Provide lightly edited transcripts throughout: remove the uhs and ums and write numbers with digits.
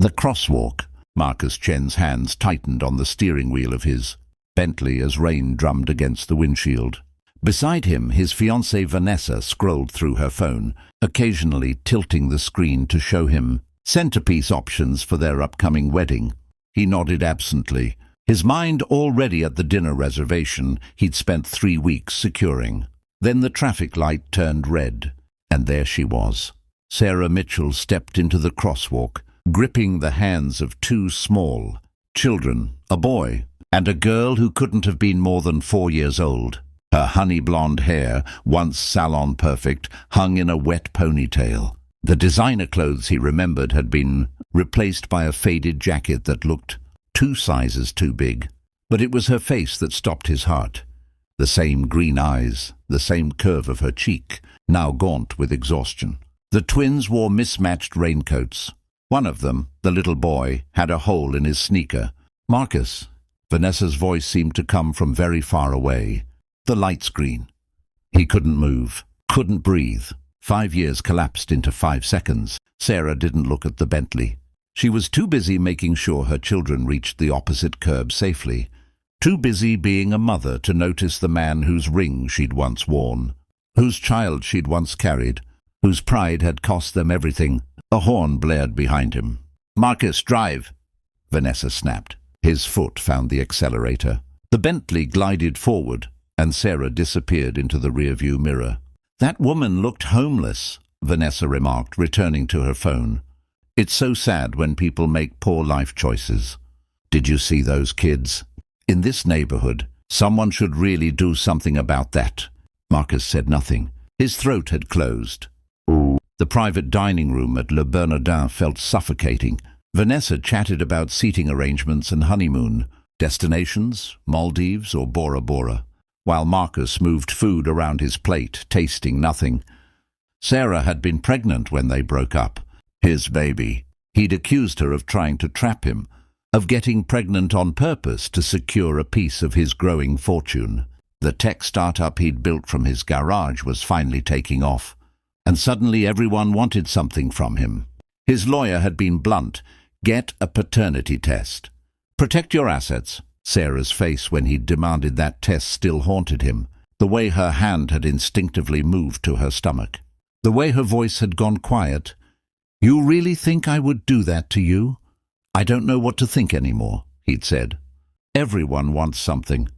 The Crosswalk. Chen's hands tightened on the steering wheel of his Bentley as rain drummed against the windshield. Beside him, his fiancée Vanessa scrolled through her phone, occasionally tilting the screen to show him centerpiece options for their upcoming wedding. He nodded absently, his mind already at the dinner reservation he'd spent 3 weeks securing. Then the traffic light turned red, and there she was. Sarah Mitchell stepped into the crosswalk, gripping the hands of 2 small children, a boy and a girl who couldn't have been more than 4 years old. Her honey blonde hair, once salon perfect, hung in a wet ponytail. The designer clothes he remembered had been replaced by a faded jacket that looked 2 sizes too big. But it was her face that stopped his heart. The same green eyes, the same curve of her cheek, now gaunt with exhaustion. The twins wore mismatched raincoats. One of them, the little boy, had a hole in his sneaker. "Marcus." Vanessa's voice seemed to come from very far away. The light screen. He couldn't move, couldn't breathe. 5 years collapsed into 5 seconds. Sarah didn't look at the Bentley. She was too busy making sure her children reached the opposite curb safely. Too busy being a mother to notice the man whose ring she'd once worn, whose child she'd once carried, whose pride had cost them everything. A horn blared behind him. "Marcus, drive!" Vanessa snapped. His foot found the accelerator. The Bentley glided forward, and Sarah disappeared into the rearview mirror. "That woman looked homeless," Vanessa remarked, returning to her phone. "It's so sad when people make poor life choices. Did you see those kids? In this neighborhood, someone should really do something about that." Marcus said nothing. His throat had closed. The private dining room at Le Bernardin felt suffocating. Vanessa chatted about seating arrangements and honeymoon destinations, Maldives or Bora Bora, while Marcus moved food around his plate, tasting nothing. Sarah had been pregnant when they broke up. His baby. He'd accused her of trying to trap him, of getting pregnant on purpose to secure a piece of his growing fortune. The tech startup he'd built from his garage was finally taking off, and suddenly everyone wanted something from him. His lawyer had been blunt. "Get a paternity test. Protect your assets." Sarah's face when he'd demanded that test still haunted him. The way her hand had instinctively moved to her stomach. The way her voice had gone quiet. "You really think I would do that to you? I don't know what to think anymore," he'd said. "Everyone wants something."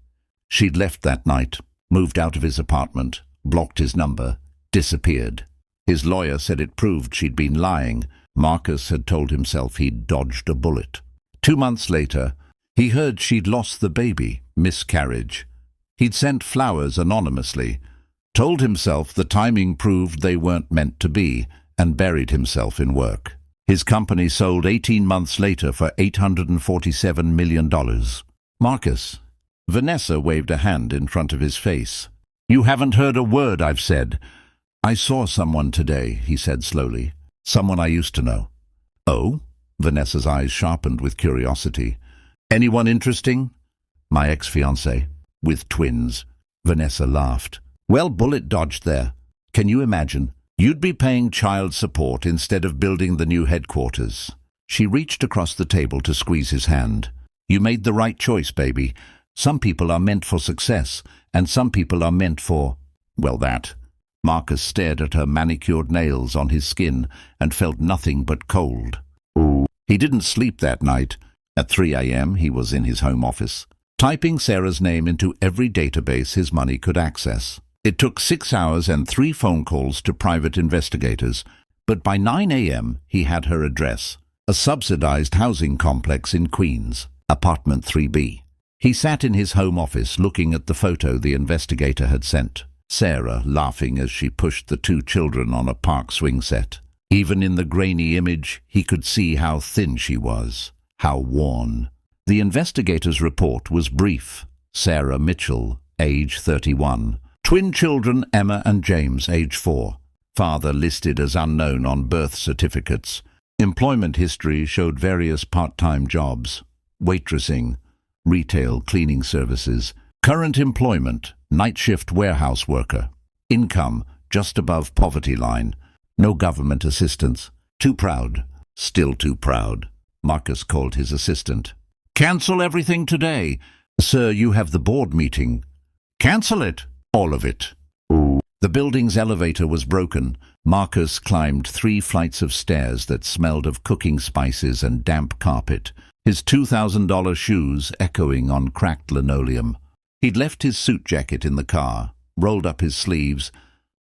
She'd left that night, moved out of his apartment, blocked his number, disappeared. His lawyer said it proved she'd been lying. Marcus had told himself he'd dodged a bullet. 2 months later, he heard she'd lost the baby, miscarriage. He'd sent flowers anonymously, told himself the timing proved they weren't meant to be, and buried himself in work. His company sold 18 months later for $847 million. "Marcus." Vanessa waved a hand in front of his face. "You haven't heard a word I've said." "I saw someone today," he said slowly. "Someone I used to know." "Oh?" Vanessa's eyes sharpened with curiosity. "Anyone interesting?" "My ex-fiancée, with twins." Vanessa laughed. "Well, bullet dodged there. Can you imagine? You'd be paying child support instead of building the new headquarters." She reached across the table to squeeze his hand. "You made the right choice, baby. Some people are meant for success, and some people are meant for, well, that." Marcus stared at her manicured nails on his skin and felt nothing but cold. He didn't sleep that night. At 3 a.m. he was in his home office, typing Sarah's name into every database his money could access. It took 6 hours and 3 phone calls to private investigators, but by 9 a.m. he had her address, a subsidized housing complex in Queens, apartment 3B. He sat in his home office looking at the photo the investigator had sent. Sarah laughing as she pushed the 2 children on a park swing set. Even in the grainy image, he could see how thin she was, how worn. The investigator's report was brief. Sarah Mitchell, age 31. Twin children Emma and James, age 4. Father listed as unknown on birth certificates. Employment history showed various part-time jobs. Waitressing, retail cleaning services. Current employment, night shift warehouse worker. Income, just above poverty line. No government assistance. Too proud. Still too proud. Marcus called his assistant. "Cancel everything today. Sir, you have the board meeting." "Cancel it." "All of it." The building's elevator was broken. Marcus climbed 3 flights of stairs that smelled of cooking spices and damp carpet, his $2,000 shoes echoing on cracked linoleum. He'd left his suit jacket in the car, rolled up his sleeves,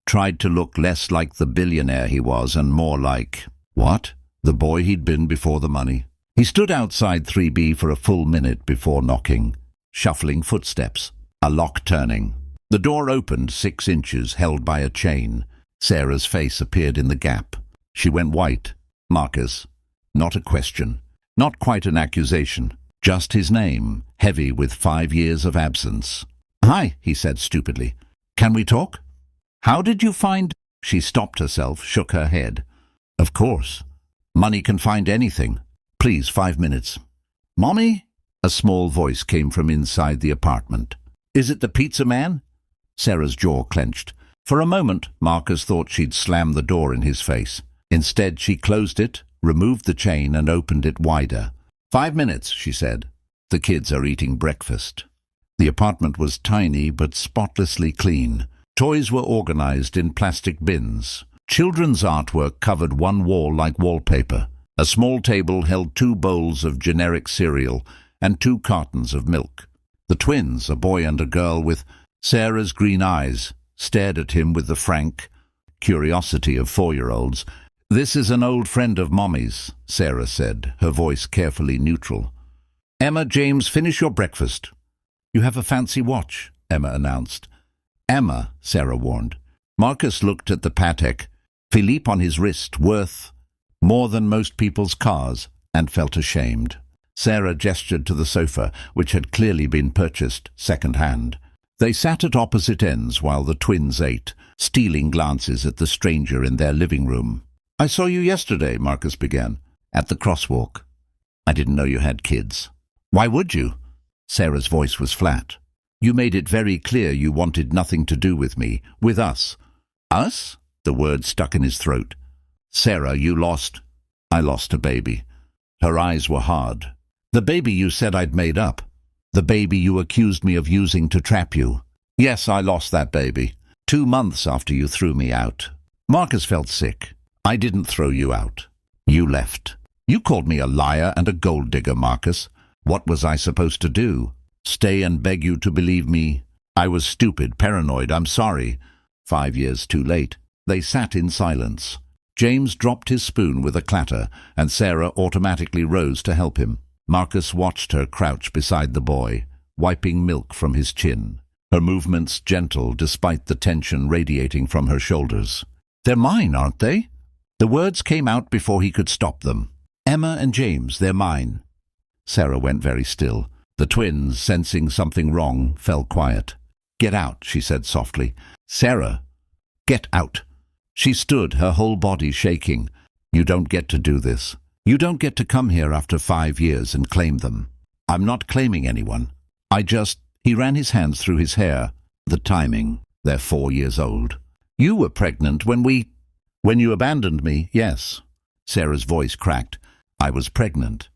tried to look less like the billionaire he was and more like, what? The boy he'd been before the money. He stood outside 3B for a full minute before knocking. Shuffling footsteps, a lock turning. The door opened 6 inches, held by a chain. Sarah's face appeared in the gap. She went white. Marcus. Not a question. Not quite an accusation. Just his name, heavy with 5 years of absence. "Hi," he said stupidly. "Can we talk?" "How did you find—" She stopped herself, shook her head. "Of course. Money can find anything. Please, 5 minutes." "Mommy?" A small voice came from inside the apartment. "Is it the pizza man?" Sarah's jaw clenched. For a moment, Marcus thought she'd slam the door in his face. Instead, she closed it, removed the chain, and opened it wider. 5 minutes, she said. "The kids are eating breakfast." The apartment was tiny but spotlessly clean. Toys were organized in plastic bins. Children's artwork covered one wall like wallpaper. A small table held 2 bowls of generic cereal and 2 cartons of milk. The twins, a boy and a girl with Sarah's green eyes, stared at him with the frank curiosity of 4-year-olds. "This is an old friend of Mommy's," Sarah said, her voice carefully neutral. "Emma, James, finish your breakfast." "You have a fancy watch," Emma announced. "Emma," Sarah warned. Marcus looked at the Patek Philippe on his wrist, worth more than most people's cars, and felt ashamed. Sarah gestured to the sofa, which had clearly been purchased second-hand. They sat at opposite ends while the twins ate, stealing glances at the stranger in their living room. "I saw you yesterday," Marcus began. "At the Crosswalk." "I didn't know you had kids." "Why would you?" Sarah's voice was flat. "You made it very clear you wanted nothing to do with me, with us." "Us?" The word stuck in his throat. "Sarah, you lost—" "I lost a baby." Her eyes were hard. "The baby you said I'd made up. The baby you accused me of using to trap you." "Yes, I lost that baby. 2 months after you threw me out." Marcus felt sick. "I didn't throw you out. You left. You called me a liar and a gold digger, Marcus. What was I supposed to do? Stay and beg you to believe me? I was stupid, paranoid, I'm sorry." 5 years too late. They sat in silence. James dropped his spoon with a clatter, and Sarah automatically rose to help him. Marcus watched her crouch beside the boy, wiping milk from his chin, her movements gentle despite the tension radiating from her shoulders. "They're mine, aren't they?" The words came out before he could stop them. "Emma and James, they're mine." Sarah went very still. The twins, sensing something wrong, fell quiet. "Get out," she said softly. "Sarah, get out." She stood, her whole body shaking. "You don't get to do this. You don't get to come here after 5 years and claim them." "I'm not claiming anyone. I just—" He ran his hands through his hair. "The timing. They're 4 years old. You were pregnant when you abandoned me, yes." Sarah's voice cracked. "I was pregnant.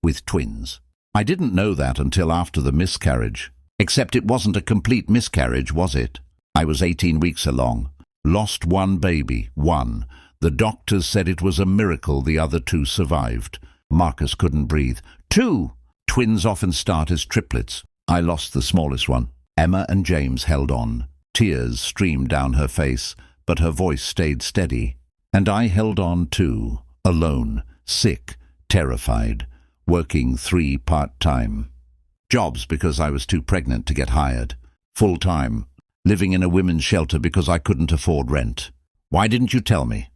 With twins. I didn't know that until after the miscarriage. Except it wasn't a complete miscarriage, was it? I was 18 weeks along. Lost 1 baby, 1. The doctors said it was a miracle the other 2 survived." Marcus couldn't breathe. 2! Twins often start as triplets. I lost the smallest one. Emma and James held on. Tears streamed down her face, but her voice stayed steady. And I held on too, alone, sick, terrified, working 3 part-time jobs because I was too pregnant to get hired, full-time, living in a women's shelter because I couldn't afford rent. Why didn't you tell me?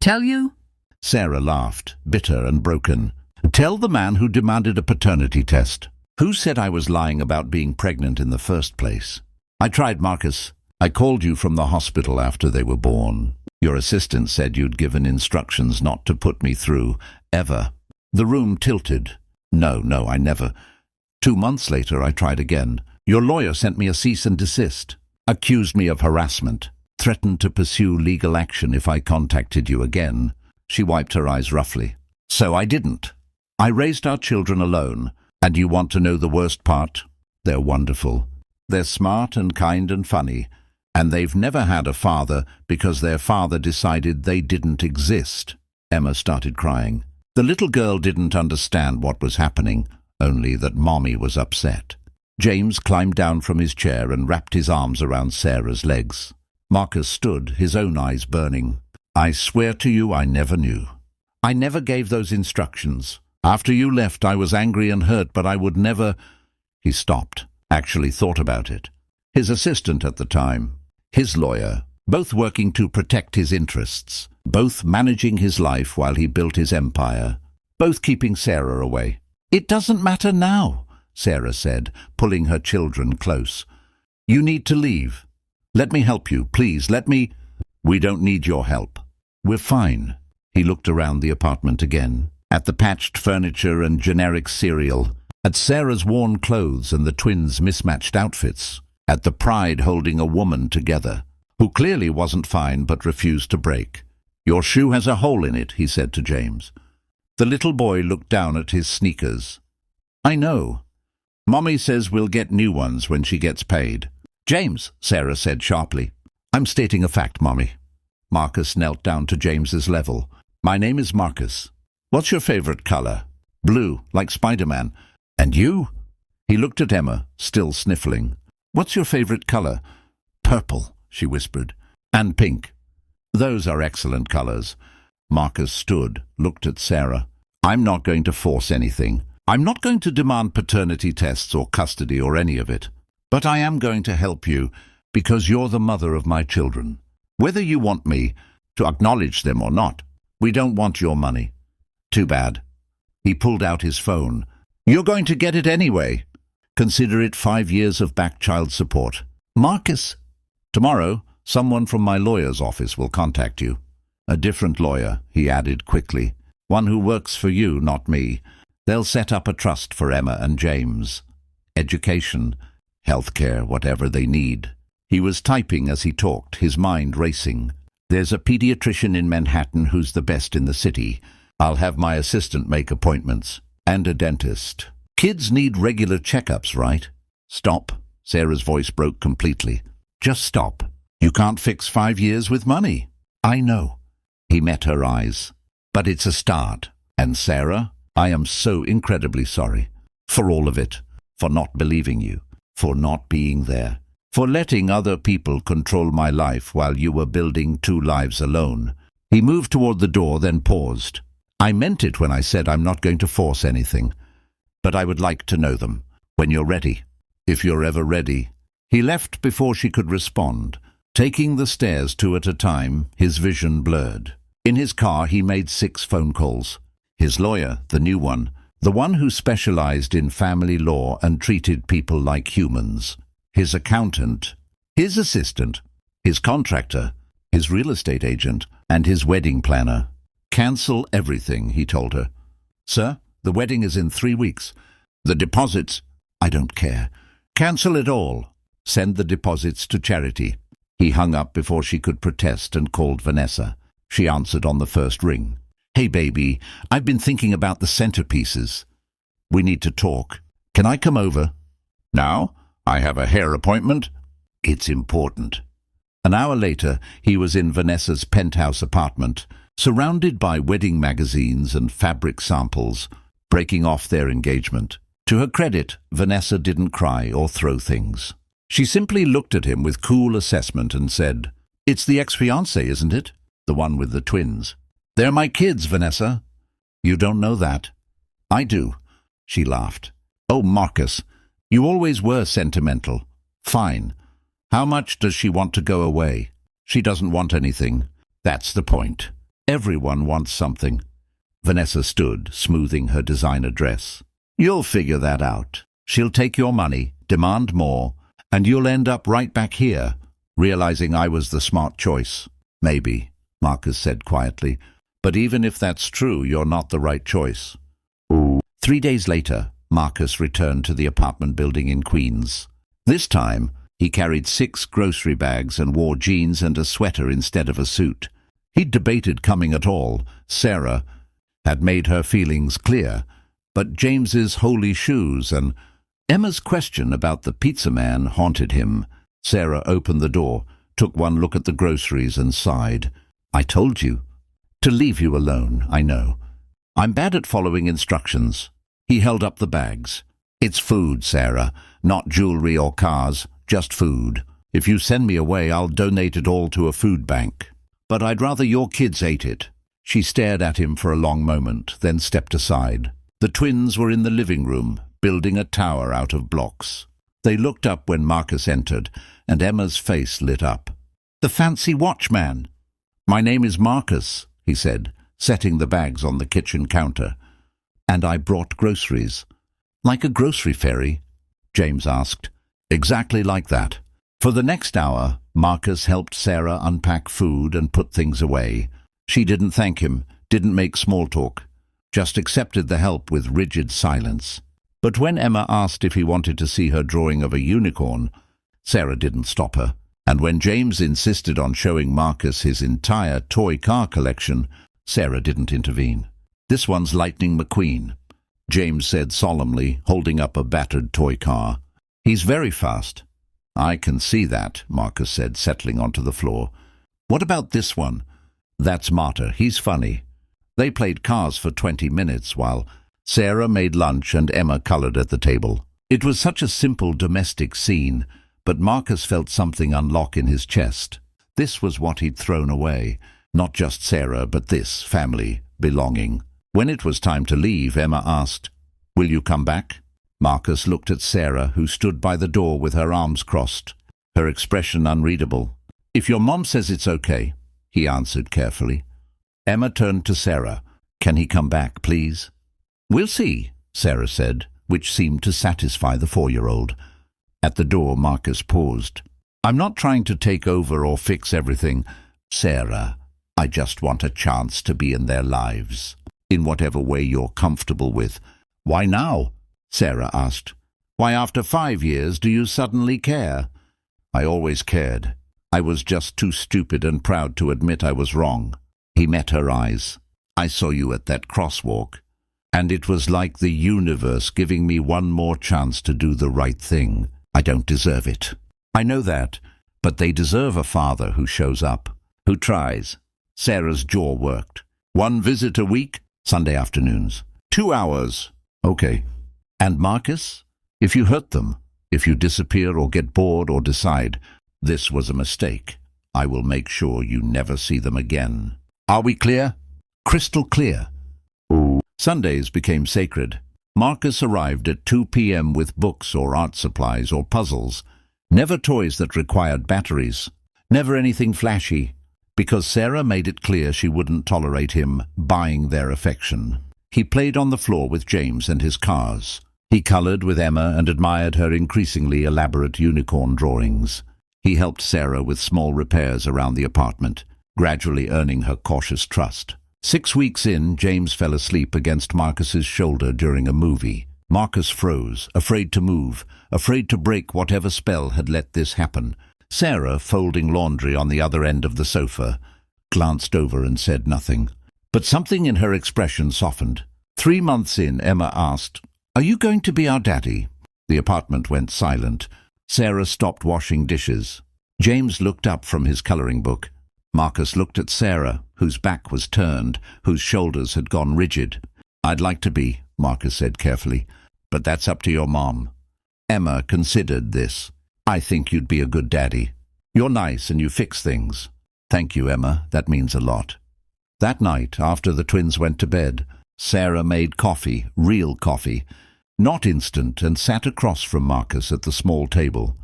Tell you? Sarah laughed, bitter and broken. Tell the man who demanded a paternity test. Who said I was lying about being pregnant in the first place? I tried, Marcus. I called you from the hospital after they were born. Your assistant said you'd given instructions not to put me through, ever. The room tilted. No, I never. 2 months later, I tried again. Your lawyer sent me a cease and desist, accused me of harassment, threatened to pursue legal action if I contacted you again. She wiped her eyes roughly. So I didn't. I raised our children alone, and you want to know the worst part? They're wonderful. They're smart and kind and funny, and they've never had a father because their father decided they didn't exist." Emma started crying. The little girl didn't understand what was happening, only that Mommy was upset. James climbed down from his chair and wrapped his arms around Sarah's legs. Marcus stood, his own eyes burning. "I swear to you I never knew. I never gave those instructions. After you left I was angry and hurt, but I would never—" He stopped, actually thought about it. His assistant at the time, his lawyer, both working to protect his interests, both managing his life while he built his empire, both keeping Sarah away. "It doesn't matter now," Sarah said, pulling her children close. "You need to leave. Let me help you, please, let me—" "We don't need your help. We're fine." He looked around the apartment again, at the patched furniture and generic cereal, at Sarah's worn clothes and the twins' mismatched outfits, at the pride holding a woman together, who clearly wasn't fine but refused to break. "Your shoe has a hole in it," he said to James. The little boy looked down at his sneakers. "I know. Mommy says we'll get new ones when she gets paid." "James," Sarah said sharply. "I'm stating a fact, Mommy." Marcus knelt down to James's level. "My name is Marcus. What's your favorite color?" "Blue, like Spider-Man." "And you?" He looked at Emma, still sniffling. "What's your favorite color?" "Purple," she whispered. "And pink." "Those are excellent colors." Marcus stood, looked at Sarah. "I'm not going to force anything. I'm not going to demand paternity tests or custody or any of it. But I am going to help you because you're the mother of my children. Whether you want me to acknowledge them or not, we don't want your money." "Too bad." He pulled out his phone. "You're going to get it anyway. Consider it 5 years of back child support." "Marcus." "Tomorrow, someone from my lawyer's office will contact you." "A different lawyer," he added quickly. "One who works for you, not me. They'll set up a trust for Emma and James. Education, healthcare, whatever they need." He was typing as he talked, his mind racing. "There's a pediatrician in Manhattan who's the best in the city. I'll have my assistant make appointments. And a dentist. Kids need regular checkups, right?" "Stop." Sarah's voice broke completely. "Just stop. You can't fix 5 years with money." "I know." He met her eyes. "But it's a start. And Sarah, I am so incredibly sorry. For all of it. For not believing you. For not being there. For letting other people control my life while you were building 2 lives alone." He moved toward the door, then paused. "I meant it when I said I'm not going to force anything. But I would like to know them. When you're ready. If you're ever ready." He left before she could respond. Taking the stairs 2 at a time, his vision blurred. In his car he made 6 phone calls. His lawyer, the new one, the one who specialized in family law and treated people like humans. His accountant, his assistant, his contractor, his real estate agent, and his wedding planner. "Cancel everything," he told her. "Sir, the wedding is in 3 weeks. The deposits—" "I don't care. Cancel it all. Send the deposits to charity." He hung up before she could protest and called Vanessa. She answered on the first ring. "Hey, baby, I've been thinking about the centerpieces. We need to talk. Can I come over?" "Now? I have a hair appointment." "It's important." An hour later, he was in Vanessa's penthouse apartment, surrounded by wedding magazines and fabric samples, breaking off their engagement. To her credit, Vanessa didn't cry or throw things. She simply looked at him with cool assessment and said, "It's the ex-fiancée, isn't it? The one with the twins." "They're my kids, Vanessa." "You don't know that." "I do." She laughed. "Oh, Marcus, you always were sentimental." "Fine. How much does she want to go away?" "She doesn't want anything. That's the point. Everyone wants something." Vanessa stood, smoothing her designer dress. "You'll figure that out. She'll take your money, demand more, and you'll end up right back here, realizing I was the smart choice." "Maybe," Marcus said quietly. "But even if that's true, you're not the right choice." 3 days later, Marcus returned to the apartment building in Queens. This time, he carried 6 grocery bags and wore jeans and a sweater instead of a suit. He'd debated coming at all. Sarah had made her feelings clear, but James's holy shoes and Emma's question about the pizza man haunted him. Sarah opened the door, took one look at the groceries and sighed. "I told you. To leave you alone, I know. I'm bad at following instructions." He held up the bags. "It's food, Sarah, not jewelry or cars, just food. If you send me away, I'll donate it all to a food bank. But I'd rather your kids ate it." She stared at him for a long moment, then stepped aside. The twins were in the living room, building a tower out of blocks. They looked up when Marcus entered, and Emma's face lit up. "The fancy watchman." "My name is Marcus," he said, setting the bags on the kitchen counter. "And I brought groceries." "Like a grocery ferry?" James asked. "Exactly like that." For the next hour, Marcus helped Sarah unpack food and put things away. She didn't thank him, didn't make small talk, just accepted the help with rigid silence. But when Emma asked if he wanted to see her drawing of a unicorn, Sarah didn't stop her. And when James insisted on showing Marcus his entire toy car collection, Sarah didn't intervene. "This one's Lightning McQueen," James said solemnly, holding up a battered toy car. "He's very fast." "I can see that," Marcus said, settling onto the floor. "What about this one?" "That's Marta. He's funny." They played cars for 20 minutes while Sarah made lunch and Emma colored at the table. It was such a simple domestic scene, but Marcus felt something unlock in his chest. This was what he'd thrown away. Not just Sarah, but this family, belonging. When it was time to leave, Emma asked, "Will you come back?" Marcus looked at Sarah, who stood by the door with her arms crossed, her expression unreadable. "If your mom says it's okay," he answered carefully. Emma turned to Sarah. "Can he come back, please?" "We'll see," Sarah said, which seemed to satisfy the 4-year-old. At the door, Marcus paused. "I'm not trying to take over or fix everything, Sarah. I just want a chance to be in their lives, in whatever way you're comfortable with." "Why now?" Sarah asked. "Why after 5 years do you suddenly care?" "I always cared. I was just too stupid and proud to admit I was wrong." He met her eyes. "I saw you at that crosswalk, and it was like the universe giving me one more chance to do the right thing. I don't deserve it." "I know that, but they deserve a father who shows up, who tries." Sarah's jaw worked. "1 visit a week? Sunday afternoons. 2 hours. Okay. And Marcus? If you hurt them, if you disappear or get bored or decide, this was a mistake, I will make sure you never see them again. Are we clear?" "Crystal clear." Sundays became sacred. Marcus arrived at 2 p.m. with books or art supplies or puzzles. Never toys that required batteries. Never anything flashy, because Sarah made it clear she wouldn't tolerate him buying their affection. He played on the floor with James and his cars. He colored with Emma and admired her increasingly elaborate unicorn drawings. He helped Sarah with small repairs around the apartment, gradually earning her cautious trust. 6 weeks in, James fell asleep against Marcus's shoulder during a movie. Marcus froze, afraid to move, afraid to break whatever spell had let this happen. Sarah, folding laundry on the other end of the sofa, glanced over and said nothing. But something in her expression softened. 3 months in, Emma asked, "Are you going to be our daddy?" The apartment went silent. Sarah stopped washing dishes. James looked up from his coloring book. Marcus looked at Sarah, whose back was turned, whose shoulders had gone rigid. "I'd like to be," Marcus said carefully, "but that's up to your mom." Emma considered this. "I think you'd be a good daddy. You're nice and you fix things." "Thank you, Emma. That means a lot." That night, after the twins went to bed, Sarah made coffee, real coffee, not instant, and sat across from Marcus at the small table.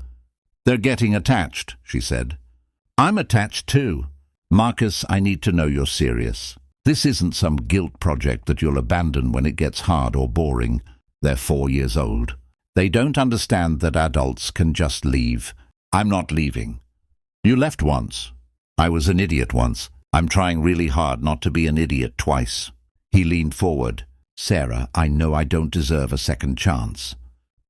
"They're getting attached," she said. "I'm attached too." "Marcus, I need to know you're serious. This isn't some guilt project that you'll abandon when it gets hard or boring. They're 4 years old. They don't understand that adults can just leave. I'm not leaving. You left once. I was an idiot once. I'm trying really hard not to be an idiot twice." He leaned forward. "Sarah, I know I don't deserve a second chance.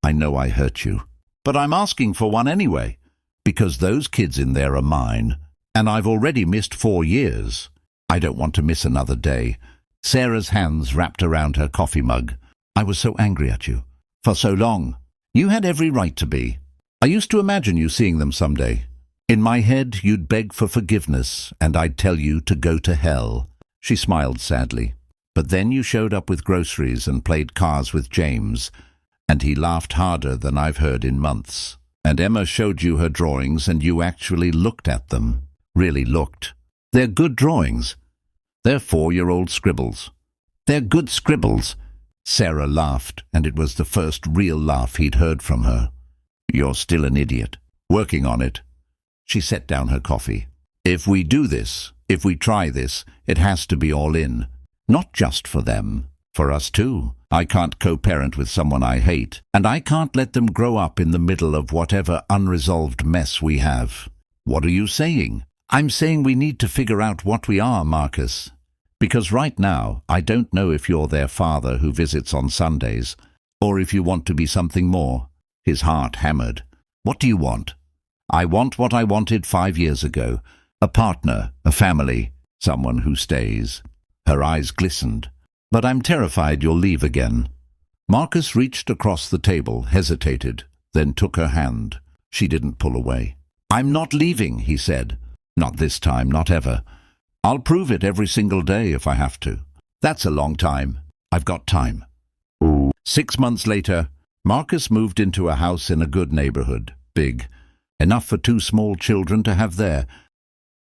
I know I hurt you. But I'm asking for one anyway, because those kids in there are mine, and I've already missed 4 years. I don't want to miss another day." Sarah's hands wrapped around her coffee mug. I was so angry at you. For so long. You had every right to be. I used to imagine you seeing them someday. In my head, you'd beg for forgiveness, and I'd tell you to go to hell." She smiled sadly. "But then you showed up with groceries and played cards with James, and he laughed harder than I've heard in months. And Emma showed you her drawings, and you actually looked at them. Really looked. They're good drawings. They're 4-year-old scribbles." "They're good scribbles." Sarah laughed, and it was the first real laugh he'd heard from her. "You're still an idiot. Working on it." She set down her coffee. "If we do this, if we try this, it has to be all in. Not just for them, for us too. I can't co-parent with someone I hate, and I can't let them grow up in the middle of whatever unresolved mess we have." "What are you saying?" "I'm saying we need to figure out what we are, Marcus. Because right now, I don't know if you're their father who visits on Sundays, or if you want to be something more." His heart hammered. "What do you want?" "I want what I wanted 5 years ago. A partner, a family, someone who stays." Her eyes glistened. "But I'm terrified you'll leave again." Marcus reached across the table, hesitated, then took her hand. She didn't pull away. "I'm not leaving," he said. "Not this time, not ever. I'll prove it every single day if I have to." "That's a long time." "I've got time." 6 months later, Marcus moved into a house in a good neighborhood, big, enough for 2 small children to have there,